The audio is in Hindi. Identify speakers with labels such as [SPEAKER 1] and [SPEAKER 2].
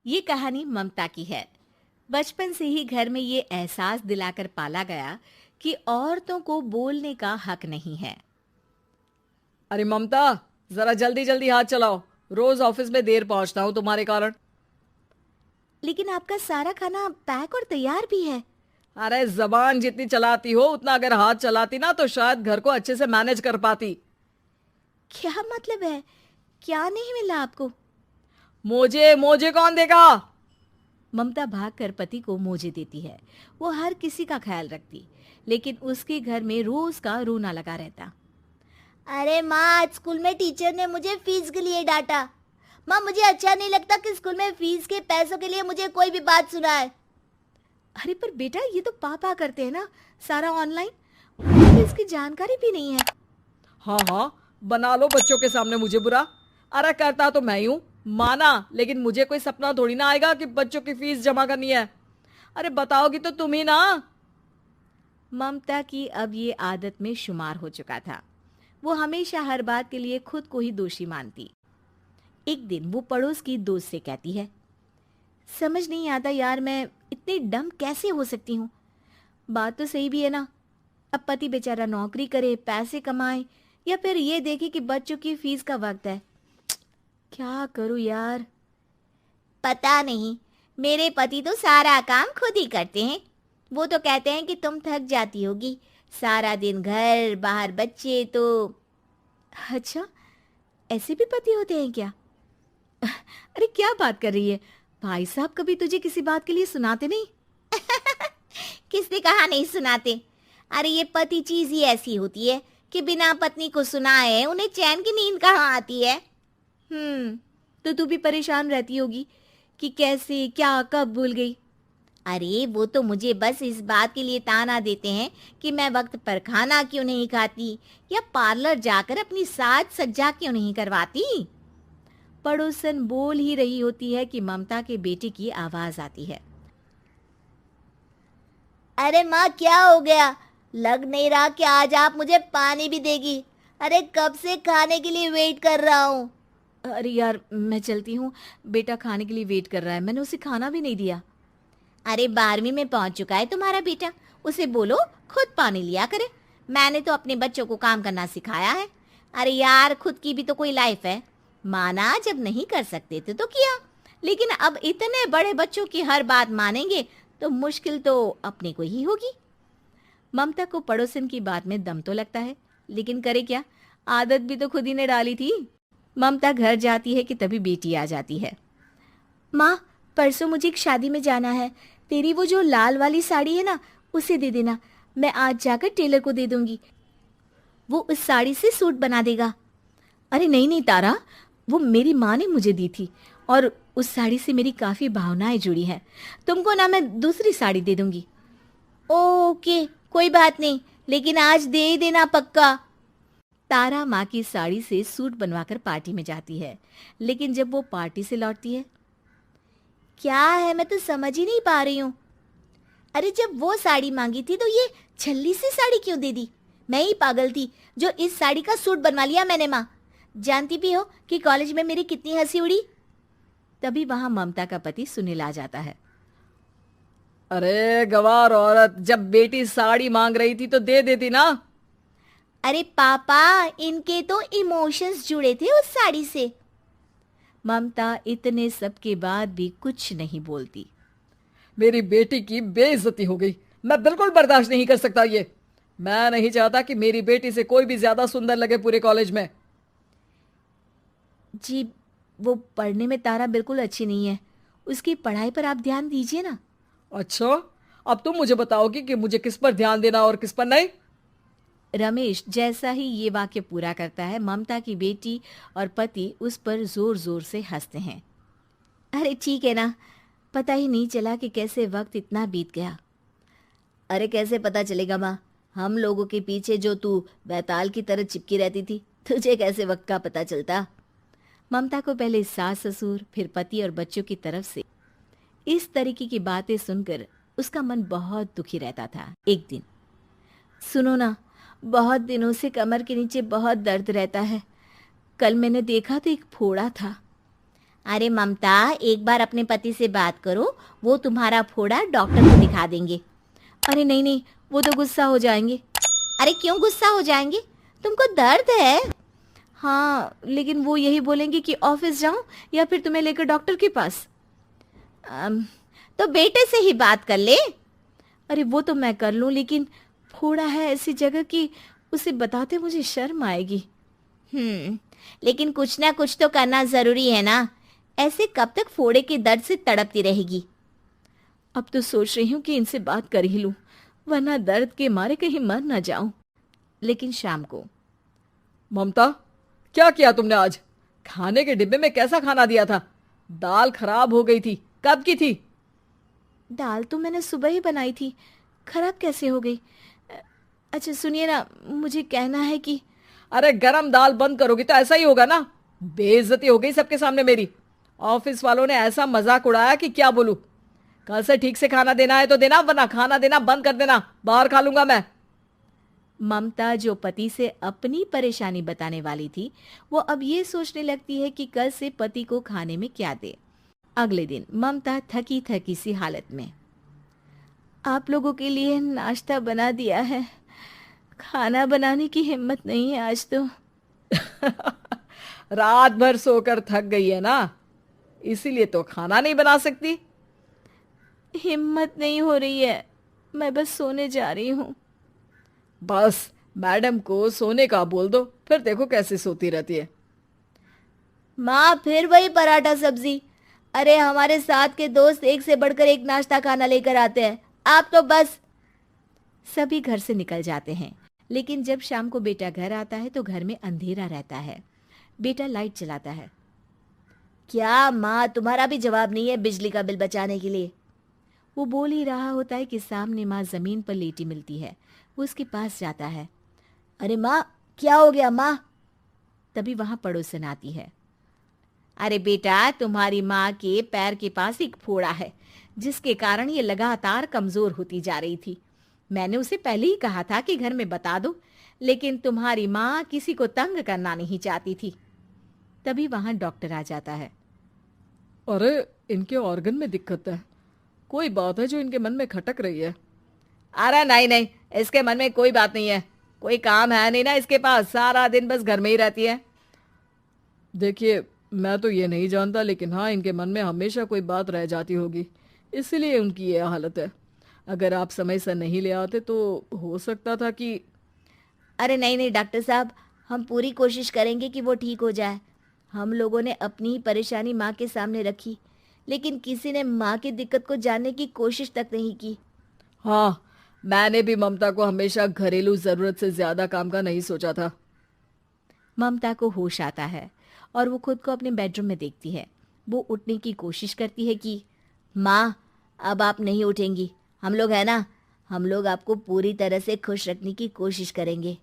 [SPEAKER 1] ये कहानी ममता की है। बचपन से ही घर में ये एहसास दिलाकर पाला गया कि औरतों को बोलने का हक नहीं है।
[SPEAKER 2] अरे ममता, जरा जल्दी जल्दी हाथ चलाओ। रोज ऑफिस में देर पहुंचता हूँ तुम्हारे कारण।
[SPEAKER 1] लेकिन आपका सारा खाना पैक और तैयार भी है।
[SPEAKER 2] अरे जबान जितनी चलाती हो उतना अगर हाथ चलाती ना तो शायद घर को अच्छे से मैनेज कर पाती।
[SPEAKER 1] क्या मतलब है? क्या नहीं मिला आपको?
[SPEAKER 2] मोजे मोजे कौन देगा?
[SPEAKER 1] ममता भागकर पति को मोजे देती है। वो हर किसी का ख्याल रखती, लेकिन उसके घर में रोज का रोना लगा रहता।
[SPEAKER 3] अरे माँ, आज स्कूल में टीचर ने मुझे फीस के लिए डांटा। माँ, मुझे अच्छा नहीं लगता कि स्कूल में फीस के पैसों के लिए मुझे कोई भी बात सुनाए।
[SPEAKER 1] अरे पर बेटा, ये तो पापा करते हैं ना, सारा ऑनलाइन। उनको तो इसकी जानकारी भी नहीं है।
[SPEAKER 2] हाँ हाँ, बना लो बच्चों के सामने मुझे बुरा। अरे करता तो मैं ही हूँ, माना, लेकिन मुझे कोई सपना थोड़ी ना आएगा कि बच्चों की फीस जमा करनी है। अरे बताओगी तो तुम ही ना।
[SPEAKER 1] ममता की अब ये आदत में शुमार हो चुका था। वो हमेशा हर बात के लिए खुद को ही दोषी मानती। एक दिन वो पड़ोस की दोस्त से कहती है, समझ नहीं आता यार, मैं इतनी डम कैसे हो सकती हूँ। बात तो सही भी है ना। अब पति बेचारा नौकरी करे, पैसे कमाए, या फिर ये देखे कि बच्चों की फीस का वक्त है। क्या करूँ यार।
[SPEAKER 3] पता नहीं, मेरे पति तो सारा काम खुद ही करते हैं। वो तो कहते हैं कि तुम थक जाती होगी, सारा दिन घर बाहर बच्चे। तो
[SPEAKER 1] अच्छा, ऐसे भी पति होते हैं क्या? अरे क्या बात कर रही है? भाई साहब कभी तुझे किसी बात के लिए सुनाते नहीं?
[SPEAKER 3] किसने कहा नहीं सुनाते? अरे ये पति चीज ही ऐसी होती है कि बिना पत्नी को सुनाए उन्हें चैन की नींद कहाँ आती है।
[SPEAKER 1] तो तू भी परेशान रहती होगी कि कैसे, क्या, कब भूल गई।
[SPEAKER 3] अरे वो तो मुझे बस इस बात के लिए ताना देते हैं कि मैं वक्त पर खाना क्यों नहीं खाती या पार्लर जाकर अपनी साज सज्जा क्यों नहीं करवाती।
[SPEAKER 1] पड़ोसन बोल ही रही होती है कि ममता के बेटे की आवाज आती है।
[SPEAKER 3] अरे माँ, क्या हो गया? लग नहीं रहा कि आज आप मुझे पानी भी देगी। अरे कब से खाने के लिए वेट कर रहा हूँ।
[SPEAKER 1] अरे यार, मैं चलती हूँ, बेटा खाने के लिए वेट कर रहा है, मैंने उसे खाना भी नहीं दिया।
[SPEAKER 3] अरे 12वीं में पहुंच चुका है तुम्हारा बेटा, उसे बोलो खुद पानी लिया करे। मैंने तो अपने बच्चों को काम करना सिखाया है। अरे यार, खुद की भी तो कोई लाइफ है। माना जब नहीं कर सकते थे तो किया, लेकिन अब इतने बड़े बच्चों की हर बात मानेंगे तो मुश्किल तो अपने को ही होगी।
[SPEAKER 1] ममता को पड़ोसन की बात में दम तो लगता है, लेकिन करे क्या, आदत भी तो खुद ही ने डाली थी। ममता घर जाती है कि तभी बेटी आ जाती है। माँ, परसों मुझे एक शादी में जाना है। तेरी वो जो लाल वाली साड़ी है ना, उसे दे देना। मैं आज जाकर टेलर को दे दूंगी, वो उस साड़ी से सूट बना देगा। अरे नहीं नहीं तारा, वो मेरी माँ ने मुझे दी थी और उस साड़ी से मेरी काफ़ी भावनाएं जुड़ी हैं। तुमको ना मैं दूसरी साड़ी दे दूंगी।
[SPEAKER 3] ओके, कोई बात नहीं, लेकिन आज दे ही देना पक्का।
[SPEAKER 1] तारा माँ की साड़ी से सूट बनवाकर पार्टी में जाती है, लेकिन जब वो पार्टी से लौटती है,
[SPEAKER 3] क्या है, मैं तो समझ ही नहीं पा रही हूँ। अरे जब वो साड़ी मांगी थी तो ये छल्ली सी साड़ी क्यों दे दी? मैं ही पागल थी जो इस साड़ी का सूट बनवा लिया मैंने। माँ, जानती भी हो कि कॉलेज में मेरी कितनी हंसी उड़ी।
[SPEAKER 1] तभी वहां ममता का पति सुनील आ जाता है।
[SPEAKER 2] अरे गवार औरत, जब बेटी साड़ी मांग रही थी तो दे देती ना।
[SPEAKER 3] अरे पापा, इनके तो इमोशंस जुड़े थे उस साड़ी से।
[SPEAKER 1] ममता इतने सब के बाद भी कुछ नहीं बोलती।
[SPEAKER 2] मेरी बेटी की बेइज्जती हो गई, मैं बिल्कुल बर्दाश्त नहीं कर सकता ये। मैं नहीं चाहता कि मेरी बेटी से कोई भी ज्यादा सुंदर लगे पूरे कॉलेज में।
[SPEAKER 1] जी, वो पढ़ने में तारा बिल्कुल अच्छी नहीं है, उसकी पढ़ाई पर आप ध्यान दीजिए ना।
[SPEAKER 2] अच्छा, अब तुम मुझे बताओगी कि मुझे किस पर ध्यान देना और किस पर नहीं।
[SPEAKER 1] रमेश जैसा ही ये वाक्य पूरा करता है, ममता की बेटी और पति उस पर जोर जोर से हंसते हैं। अरे ठीक है ना, पता ही नहीं चला कि कैसे वक्त इतना बीत गया।
[SPEAKER 3] अरे कैसे पता चलेगा माँ, हम लोगों के पीछे जो तू बैताल की तरह चिपकी रहती थी, तुझे कैसे वक्त का पता चलता।
[SPEAKER 1] ममता को पहले सास ससुर, फिर पति और बच्चों की तरफ से इस तरीके की बातें सुनकर उसका मन बहुत दुखी रहता था। एक दिन, सुनो ना, बहुत दिनों से कमर के नीचे बहुत दर्द रहता है। कल मैंने देखा तो एक फोड़ा था।
[SPEAKER 3] अरे ममता, एक बार अपने पति से बात करो, वो तुम्हारा फोड़ा डॉक्टर को दिखा देंगे।
[SPEAKER 1] अरे नहीं नहीं, वो तो गुस्सा हो जाएंगे।
[SPEAKER 3] अरे क्यों गुस्सा हो जाएंगे? तुमको दर्द है?
[SPEAKER 1] हाँ, लेकिन वो यही बोलेंगे कि ऑफिस जाऊं या फिर तुम्हें लेकर डॉक्टर के पास।
[SPEAKER 3] तो बेटे से ही बात कर ले।
[SPEAKER 1] अरे वो तो मैं कर लूं, लेकिन फोड़ा है ऐसी जगह कि उसे बताते मुझे शर्म आएगी।
[SPEAKER 3] लेकिन कुछ ना कुछ तो करना जरूरी है ना। ऐसे कब तक फोड़े के दर्द से तड़पती रहेगी?
[SPEAKER 1] अब तो सोच रही हूँ कि इनसे बात कर ही लूं, वरना दर्द के मारे कहीं मर ना जाऊं। लेकिन शाम को,
[SPEAKER 2] ममता, क्या किया तुमने आज? खाने के डिब्बे में कैसा खाना दिया था? दाल खराब हो गई थी। कब की थी?
[SPEAKER 1] दाल तो मैंने सुबह ही बनाई थी, खराब कैसे हो गई? अच्छा सुनिए ना, मुझे कहना है कि
[SPEAKER 2] अरे गरम दाल बंद करोगी तो ऐसा ही होगा ना। बेइज्जती हो गई सबके सामने मेरी। ऑफिस वालों ने ऐसा मजाक उड़ाया कि क्या बोलूं। कल से ठीक से खाना देना है तो देना, वरना खाना देना बंद कर देना। बाहर खा लूंगा मैं।
[SPEAKER 1] ममता, जो पति से अपनी परेशानी बताने वाली थी, वो अब ये सोचने लगती है कि कल से पति को खाने में क्या दे। अगले दिन ममता थकी थकी सी हालत में, आप लोगों के लिए नाश्ता बना दिया है, खाना बनाने की हिम्मत नहीं है आज तो।
[SPEAKER 2] रात भर सोकर थक गई है ना, इसीलिए तो खाना नहीं बना सकती।
[SPEAKER 1] हिम्मत नहीं हो रही है, मैं बस सोने जा रही हूँ।
[SPEAKER 2] बस मैडम को सोने का बोल दो, फिर देखो कैसे सोती रहती है।
[SPEAKER 3] माँ, फिर वही पराठा सब्जी। अरे हमारे साथ के दोस्त एक से बढ़कर एक नाश्ता खाना लेकर आते हैं, आप तो बस।
[SPEAKER 1] सभी घर से निकल जाते हैं, लेकिन जब शाम को बेटा घर आता है तो घर में अंधेरा रहता है। बेटा लाइट जलाता है।
[SPEAKER 3] क्या माँ, तुम्हारा भी जवाब नहीं है बिजली का बिल बचाने के लिए?
[SPEAKER 1] वो बोल ही रहा होता है कि सामने माँ जमीन पर लेटी मिलती है। वो उसके पास जाता है।
[SPEAKER 3] अरे माँ, क्या हो गया माँ?
[SPEAKER 1] तभी वहां पड़ोसन आती है। अरे बेटा, तुम्हारी माँ के पैर के पास एक फोड़ा है, जिसके कारण ये लगातार कमजोर होती जा रही थी। मैंने उसे पहले ही कहा था कि घर में बता दो, लेकिन तुम्हारी माँ किसी को तंग करना नहीं चाहती थी। तभी वहां डॉक्टर आ जाता है।
[SPEAKER 2] अरे इनके ऑर्गन में दिक्कत है, कोई बात है जो इनके मन में खटक रही है। अरे नहीं नहीं, इसके मन में कोई बात नहीं है। कोई काम है नहीं ना इसके पास, सारा दिन बस घर में ही रहती है। देखिए, मैं तो ये नहीं जानता, लेकिन हाँ, इनके मन में हमेशा कोई बात रह जाती होगी, इसलिए उनकी ये हालत है। अगर आप समय से नहीं ले आते तो हो सकता था कि।
[SPEAKER 3] अरे नहीं नहीं डॉक्टर साहब, हम पूरी कोशिश करेंगे कि वो ठीक हो जाए। हम लोगों ने अपनी ही परेशानी माँ के सामने रखी, लेकिन किसी ने माँ की दिक्कत को जानने की कोशिश तक नहीं की।
[SPEAKER 2] हाँ, मैंने भी ममता को हमेशा घरेलू जरूरत से ज्यादा काम का नहीं सोचा था।
[SPEAKER 1] ममता को होश आता है और वो खुद को अपने बेडरूम में देखती है। वो उठने की कोशिश करती है कि
[SPEAKER 3] माँ, अब आप नहीं उठेंगी। हम लोग है ना, हम लोग आपको पूरी तरह से खुश रखने की कोशिश करेंगे।